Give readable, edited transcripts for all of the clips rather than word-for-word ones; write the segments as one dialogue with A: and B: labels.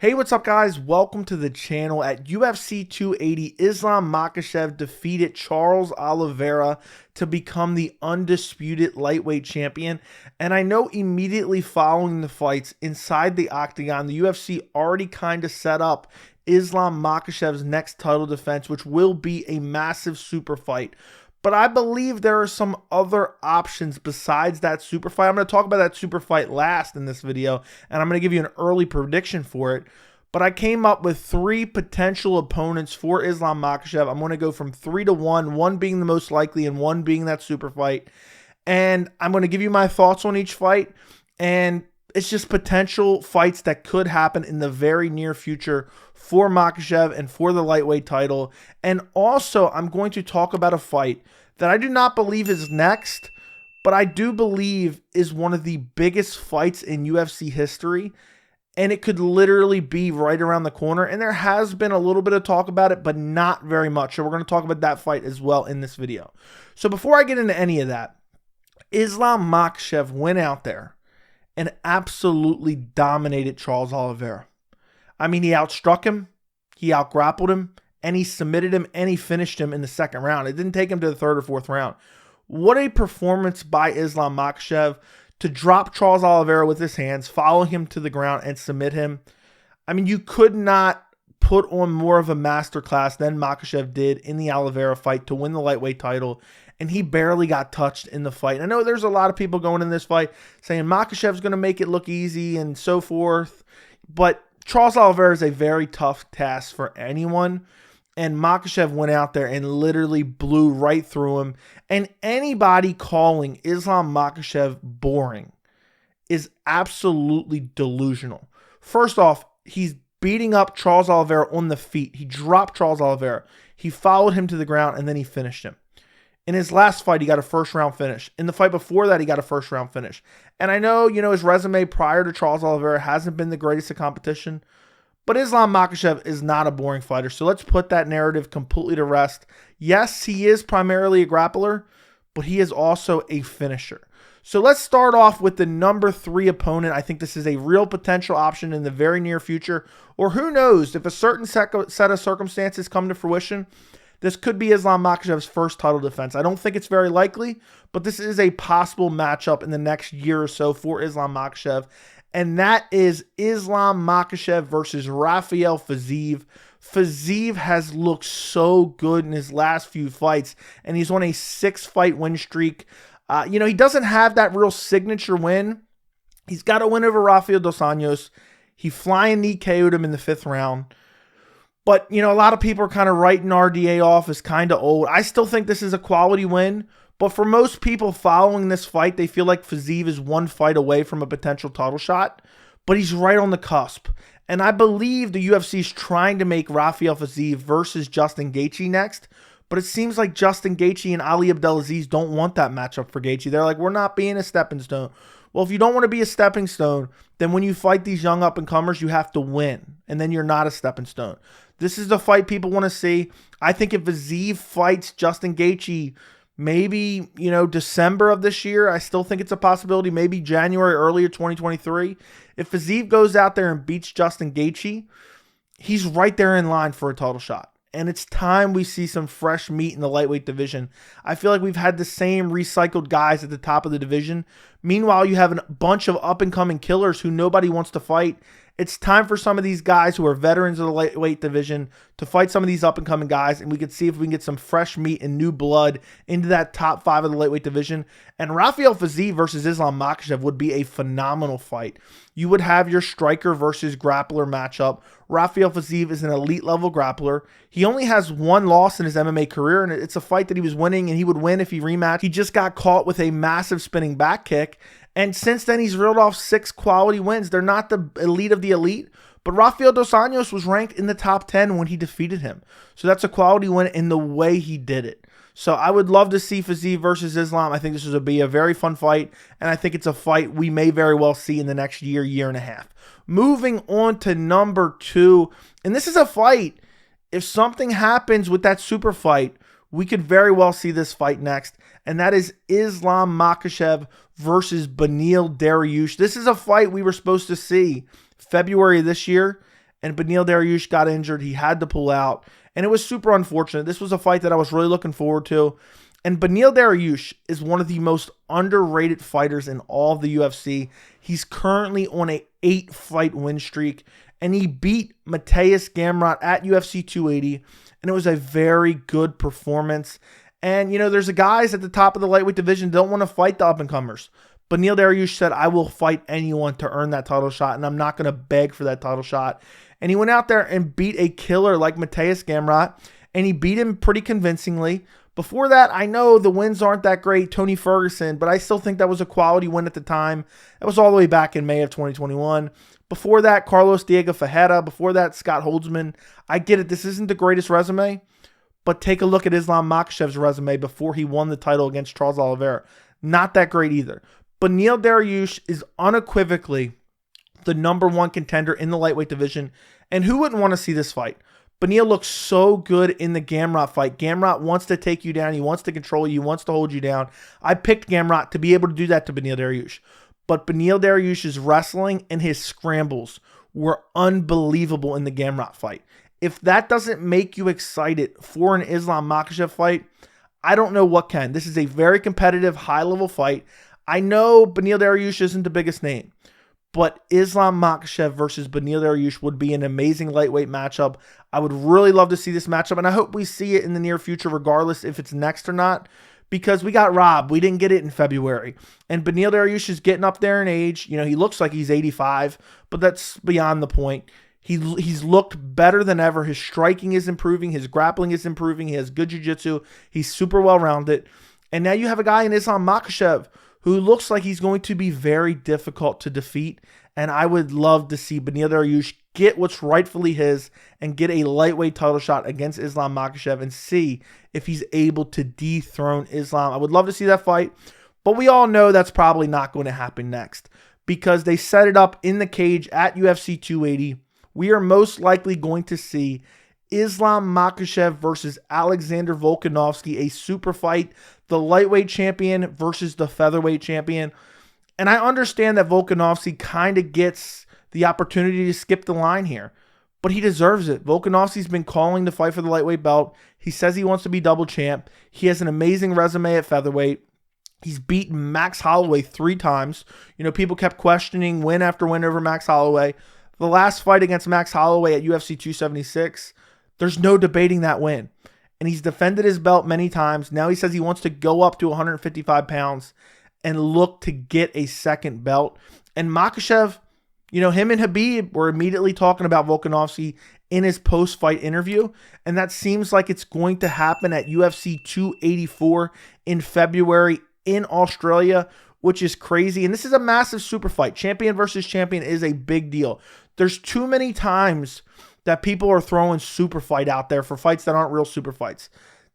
A: Hey, what's up, guys? Welcome to the channel. At UFC 280, Islam Makhachev defeated Charles Oliveira to become the undisputed lightweight champion. And I know immediately following the fights inside the octagon, the UFC already kind of set up Islam Makhachev's next title defense, which will be a massive super fight. But I believe there are some other options besides that super fight. I'm going to talk about that super fight last in this video, and I'm going to give you an early prediction for it. But I came up with three potential opponents for Islam Makhachev. I'm going to go from 3 to 1, one being the most likely and one being that super fight. And I'm going to give you my thoughts on each fight. And it's just potential fights that could happen in the very near future for Makhachev and for the lightweight title. And also, I'm going to talk about a fight that I do not believe is next, but I do believe is one of the biggest fights in UFC history. And it could literally be right around the corner. And there has been a little bit of talk about it, but not very much. So we're going to talk about that fight as well in this video. So before I get into any of that, Islam Makhachev went out there and absolutely dominated Charles Oliveira. I mean, he outstruck him, he outgrappled him, and he submitted him, and he finished him in the second round. It didn't take him to the third or fourth round. What a performance by Islam Makhachev to drop Charles Oliveira with his hands, follow him to the ground, and submit him. I mean, you could not put on more of a masterclass than Makhachev did in the Oliveira fight to win the lightweight title, and he barely got touched in the fight. I know there's a lot of people going in this fight saying Makhachev's going to make it look easy and so forth, but Charles Oliveira is a very tough task for anyone, and Makhachev went out there and literally blew right through him. And anybody calling Islam Makhachev boring is absolutely delusional. First off, he's beating up Charles Oliveira on the feet. He dropped Charles Oliveira. He followed him to the ground, and then he finished him. In his last fight, he got a first-round finish. In the fight before that, he got a first-round finish. And I know, his resume prior to Charles Oliveira hasn't been the greatest of competition, but Islam Makhachev is not a boring fighter. So let's put that narrative completely to rest. Yes, he is primarily a grappler, but he is also a finisher. So let's start off with the number 3 opponent. I think this is a real potential option in the very near future. Or who knows, if a certain set of circumstances come to fruition, this could be Islam Makhachev's first title defense. I don't think it's very likely, but this is a possible matchup in the next year or so for Islam Makhachev. And that is Islam Makhachev versus Rafael Fiziev. Fiziev has looked so good in his last few fights, and he's on a 6-fight win streak. He doesn't have that real signature win. He's got a win over Rafael dos Anjos. He flying knee KO'd him in the 5th round. But, a lot of people are kind of writing RDA off as kind of old. I still think this is a quality win. But for most people following this fight, they feel like Fiziev is one fight away from a potential title shot. But he's right on the cusp. And I believe the UFC is trying to make Rafael Fiziev versus Justin Gaethje next. But it seems like Justin Gaethje and Ali Abdelaziz don't want that matchup for Gaethje. They're like, we're not being a stepping stone. Well, if you don't want to be a stepping stone, then when you fight these young up-and-comers, you have to win. And then you're not a stepping stone. This is the fight people want to see. I think if Fiziev fights Justin Gaethje maybe, December of this year, I still think it's a possibility. Maybe January, earlier 2023. If Fiziev goes out there and beats Justin Gaethje, he's right there in line for a title shot. And it's time we see some fresh meat in the lightweight division. I feel like we've had the same recycled guys at the top of the division. Meanwhile, you have a bunch of up-and-coming killers who nobody wants to fight. It's time for some of these guys who are veterans of the lightweight division to fight some of these up-and-coming guys, and we could see if we can get some fresh meat and new blood into that top 5 of the lightweight division. And Rafael Fiziev versus Islam Makhachev would be a phenomenal fight. You would have your striker versus grappler matchup. Rafael Fiziev is an elite-level grappler. He only has one loss in his MMA career, and it's a fight that he was winning, and he would win if he rematched. He just got caught with a massive spinning back kick. And since then, he's reeled off 6 quality wins. They're not the elite of the elite, but Rafael dos Anjos was ranked in the top 10 when he defeated him. So that's a quality win in the way he did it. So I would love to see Fiziev versus Islam. I think this would be a very fun fight, and I think it's a fight we may very well see in the next year, year and a half. Moving on to number 2, and this is a fight, if something happens with that super fight, we could very well see this fight next, and that is Islam Makhachev versus Beneil Dariush. This is a fight we were supposed to see February of this year, and Beneil Dariush got injured. He had to pull out, and it was super unfortunate. This was a fight that I was really looking forward to. And Beneil Dariush is one of the most underrated fighters in all of the UFC. He's currently on a 8-fight win streak, and he beat Mateusz Gamrot at UFC 280, and it was a very good performance. And, there's the guys at the top of the lightweight division that don't want to fight the up-and-comers. Beneil Dariush said, I will fight anyone to earn that title shot, and I'm not going to beg for that title shot. And he went out there and beat a killer like Mateusz Gamrot, and he beat him pretty convincingly. Before that, I know the wins aren't that great, Tony Ferguson, but I still think that was a quality win at the time. That was all the way back in May of 2021. Before that, Carlos Diego Ferreira. Before that, Scott Holtzman. I get it, this isn't the greatest resume, but take a look at Islam Makhachev's resume before he won the title against Charles Oliveira. Not that great either. Beneil Dariush is unequivocally the #1 contender in the lightweight division, and who wouldn't want to see this fight? Beneil looks so good in the Gamrot fight. Gamrot wants to take you down. He wants to control you. He wants to hold you down. I picked Gamrot to be able to do that to Beneil Dariush. But Beneil Dariush's wrestling and his scrambles were unbelievable in the Gamrot fight. If that doesn't make you excited for an Islam Makhachev fight, I don't know what can. This is a very competitive, high-level fight. I know Beneil Dariush isn't the biggest name, but Islam Makhachev versus Beneil Dariush would be an amazing lightweight matchup. I would really love to see this matchup, and I hope we see it in the near future regardless if it's next or not, because we got robbed. We didn't get it in February. And Beneil Dariush is getting up there in age. He looks like he's 85, but that's beyond the point. He's looked better than ever. His striking is improving. His grappling is improving. He has good jiu-jitsu. He's super well-rounded. And now you have a guy in Islam Makhachev who looks like he's going to be very difficult to defeat. And I would love to see Beneil Dariush get what's rightfully his and get a lightweight title shot against Islam Makhachev and see if he's able to dethrone Islam. I would love to see that fight, but we all know that's probably not going to happen next because they set it up in the cage at UFC 280. We are most likely going to see Islam Makhachev versus Alexander Volkanovski, a super fight, the lightweight champion versus the featherweight champion. And I understand that Volkanovski kind of gets the opportunity to skip the line here, but he deserves it. Volkanovski's been calling to fight for the lightweight belt. He says he wants to be double champ. He has an amazing resume at featherweight. He's beaten Max Holloway 3 times. People kept questioning win after win over Max Holloway. The last fight against Max Holloway at UFC 276, there's no debating that win. And he's defended his belt many times. Now he says he wants to go up to 155 pounds and look to get a second belt. And Makhachev, him and Khabib were immediately talking about Volkanovski in his post-fight interview. And that seems like it's going to happen at UFC 284 in February in Australia, which is crazy. And this is a massive super fight. Champion versus champion is a big deal. There's too many times that people are throwing super fight out there for fights that aren't real super fights.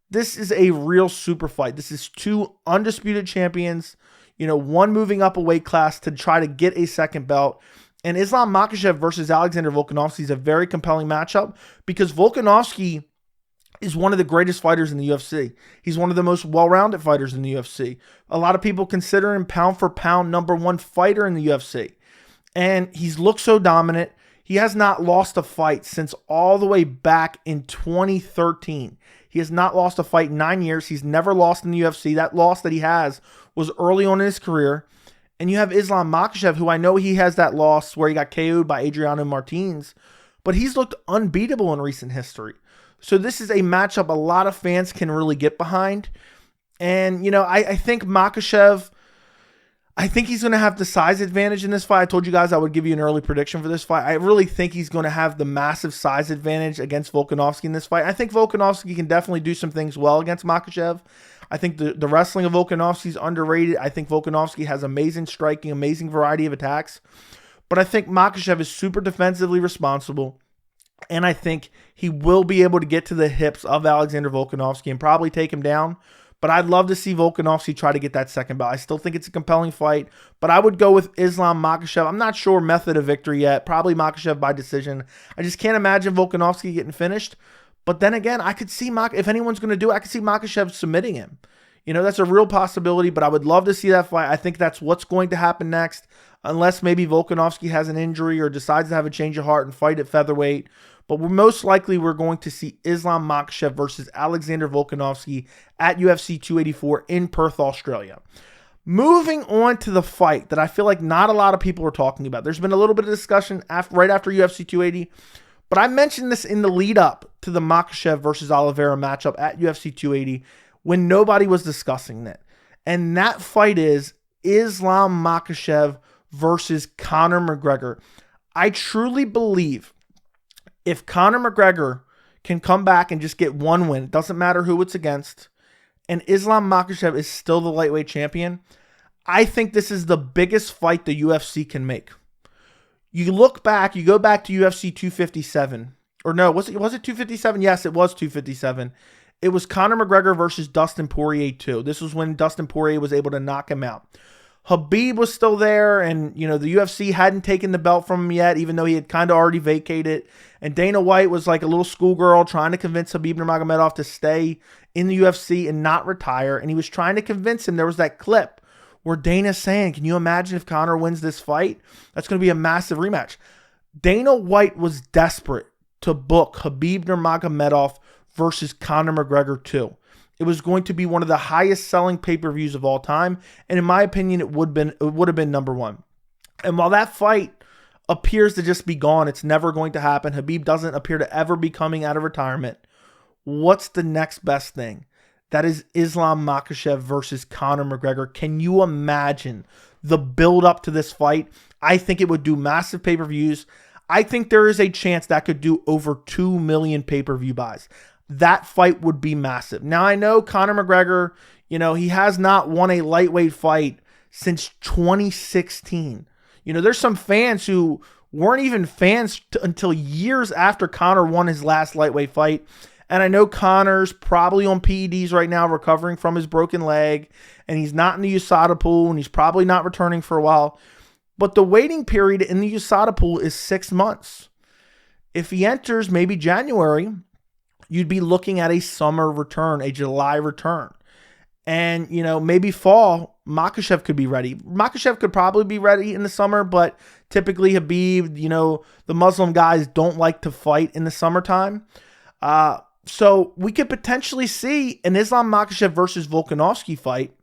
A: This is a real super fight. This is 2 undisputed champions, one moving up a weight class to try to get a second belt. And Islam Makhachev versus Alexander Volkanovski is a very compelling matchup because Volkanovski is one of the greatest fighters in the UFC. He's one of the most well-rounded fighters in the UFC. A lot of people consider him pound for pound #1 fighter in the UFC. And he's looked so dominant. He has not lost a fight since all the way back in 2013. He has not lost a fight in 9 years. He's never lost in the UFC. That loss that he has was early on in his career. And you have Islam Makhachev, who I know he has that loss where he got KO'd by Adriano Martins, but he's looked unbeatable in recent history. So this is a matchup a lot of fans can really get behind. And, I think Makhachev, I think he's going to have the size advantage in this fight. I told you guys I would give you an early prediction for this fight. I really think he's going to have the massive size advantage against Volkanovski in this fight. I think Volkanovski can definitely do some things well against Makhachev. I think the wrestling of Volkanovski is underrated. I think Volkanovski has amazing striking, amazing variety of attacks. But I think Makhachev is super defensively responsible. And I think he will be able to get to the hips of Alexander Volkanovski and probably take him down. But I'd love to see Volkanovski try to get that second belt. I still think it's a compelling fight, but I would go with Islam Makhachev. I'm not sure method of victory yet. Probably Makhachev by decision. I just can't imagine Volkanovski getting finished. But then again, I could see if anyone's going to do it, I could see Makhachev submitting him. That's a real possibility, but I would love to see that fight. I think that's what's going to happen next, unless maybe Volkanovski has an injury or decides to have a change of heart and fight at featherweight. But we're going to see Islam Makhachev versus Alexander Volkanovski at UFC 284 in Perth, Australia. Moving on to the fight that I feel like not a lot of people are talking about. There's been a little bit of discussion right after UFC 280, but I mentioned this in the lead up to the Makhachev versus Oliveira matchup at UFC 280 when nobody was discussing it. And that fight is Islam Makhachev versus Conor McGregor. I truly believe if Conor McGregor can come back and just get one win, it doesn't matter who it's against, and Islam Makhachev is still the lightweight champion, I think this is the biggest fight the UFC can make. You look back, you go back to UFC 257, or no, was it 257? Yes, it was 257. It was Conor McGregor versus Dustin Poirier 2. This was when Dustin Poirier was able to knock him out. Habib was still there, and the UFC hadn't taken the belt from him yet, even though he had kind of already vacated. And Dana White was like a little schoolgirl trying to convince Habib Nurmagomedov to stay in the UFC and not retire. And he was trying to convince him. There was that clip where Dana's saying, "Can you imagine if Conor wins this fight? That's going to be a massive rematch." Dana White was desperate to book Habib Nurmagomedov versus Conor McGregor 2. It was going to be one of the highest selling pay-per-views of all time. And in my opinion, it would have been number one. And while that fight appears to just be gone, it's never going to happen. Habib doesn't appear to ever be coming out of retirement. What's the next best thing? That is Islam Makhachev versus Conor McGregor. Can you imagine the build up to this fight? I think it would do massive pay-per-views. I think there is a chance that could do over 2 million pay-per-view buys. That fight would be massive. Now, I know Conor McGregor, he has not won a lightweight fight since 2016. There's some fans who weren't even fans until years after Conor won his last lightweight fight. And I know Conor's probably on PEDs right now, recovering from his broken leg, and he's not in the USADA pool, and he's probably not returning for a while. But the waiting period in the USADA pool is 6 months. If he enters maybe January, you'd be looking at a summer return, a July return. And, maybe fall, Makhachev could be ready. Makhachev could probably be ready in the summer, but typically Habib, the Muslim guys don't like to fight in the summertime. So we could potentially see an Islam Makhachev versus Volkanovski fight.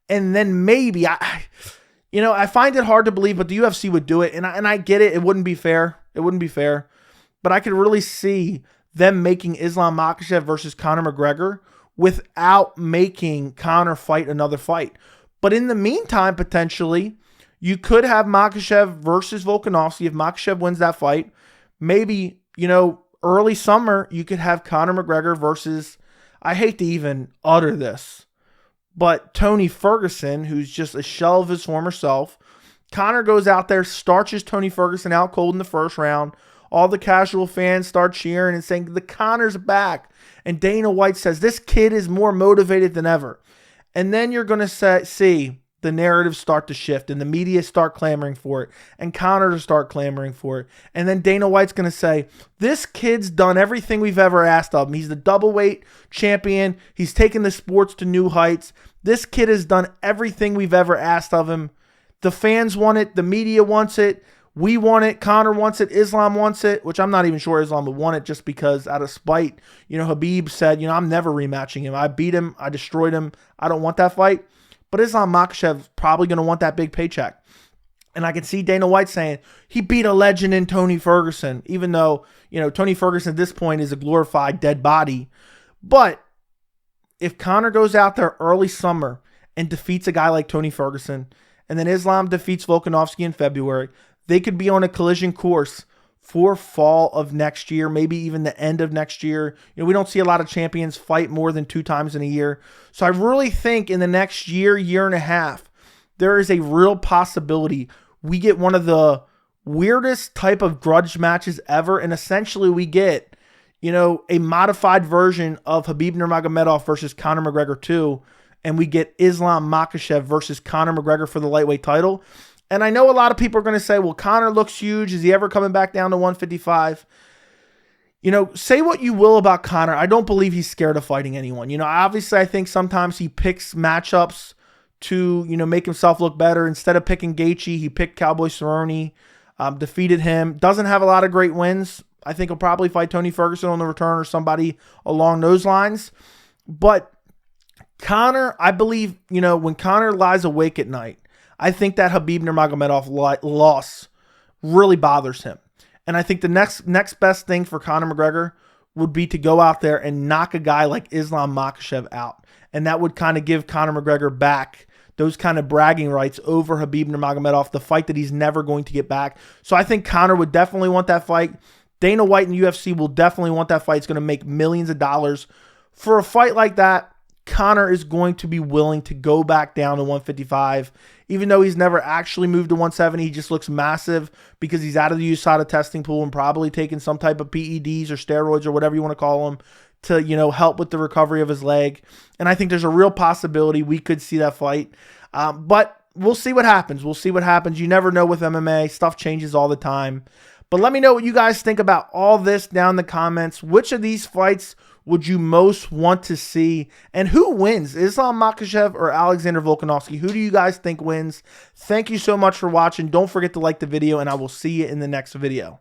A: And then maybe, I find it hard to believe, but the UFC would do it. And I get it. It wouldn't be fair. But I could really see them making Islam Makhachev versus Conor McGregor without making Conor fight another fight. But in the meantime, potentially, you could have Makhachev versus Volkanovski. If Makhachev wins that fight, maybe, early summer, you could have Conor McGregor versus, I hate to even utter this, but Tony Ferguson, who's just a shell of his former self. Conor goes out there, starches Tony Ferguson out cold in the first round. All the casual fans start cheering and saying, the Conor's back. And Dana White says, this kid is more motivated than ever. And then you're going to see the narrative start to shift and the media start clamoring for it and Conor to start clamoring for it. And then Dana White's going to say, this kid's done everything we've ever asked of him. He's the double-weight champion. He's taken the sports to new heights. This kid has done everything we've ever asked of him. The fans want it. The media wants it. We want it. Conor wants it. Islam wants it, which I'm not even sure Islam would want it just because out of spite, Habib said, I'm never rematching him. I beat him. I destroyed him. I don't want that fight. But Islam Makhachev's probably going to want that big paycheck. And I can see Dana White saying, he beat a legend in Tony Ferguson, even though, Tony Ferguson at this point is a glorified dead body. But if Conor goes out there early summer and defeats a guy like Tony Ferguson, and then Islam defeats Volkanovski in February, they could be on a collision course for fall of next year, maybe even the end of next year. We don't see a lot of champions fight more than 2 times in a year. So I really think in the next year, year and a half, there is a real possibility we get one of the weirdest type of grudge matches ever. And essentially we get, a modified version of Habib Nurmagomedov versus Conor McGregor 2. And we get Islam Makhachev versus Conor McGregor for the lightweight title. And I know a lot of people are going to say, well, Conor looks huge. Is he ever coming back down to 155? Say what you will about Conor. I don't believe he's scared of fighting anyone. Obviously I think sometimes he picks matchups to, make himself look better. Instead of picking Gaethje, he picked Cowboy Cerrone, defeated him. Doesn't have a lot of great wins. I think he'll probably fight Tony Ferguson on the return or somebody along those lines. But Conor, I believe, when Conor lies awake at night, I think that Khabib Nurmagomedov loss really bothers him. And I think the next best thing for Conor McGregor would be to go out there and knock a guy like Islam Makhachev out. And that would kind of give Conor McGregor back those kind of bragging rights over Khabib Nurmagomedov, the fight that he's never going to get back. So I think Conor would definitely want that fight. Dana White and UFC will definitely want that fight. It's going to make millions of dollars. For a fight like that, Conor is going to be willing to go back down to 155. Even though he's never actually moved to 170, he just looks massive because he's out of the USADA testing pool and probably taking some type of PEDs or steroids or whatever you want to call them to, help with the recovery of his leg. And I think there's a real possibility we could see that fight. But we'll see what happens. We'll see what happens. You never know with MMA. Stuff changes all the time. But let me know what you guys think about all this down in the comments. Which of these fights would you most want to see? And who wins? Islam Makhachev or Alexander Volkanovski? Who do you guys think wins? Thank you so much for watching. Don't forget to like the video, and I will see you in the next video.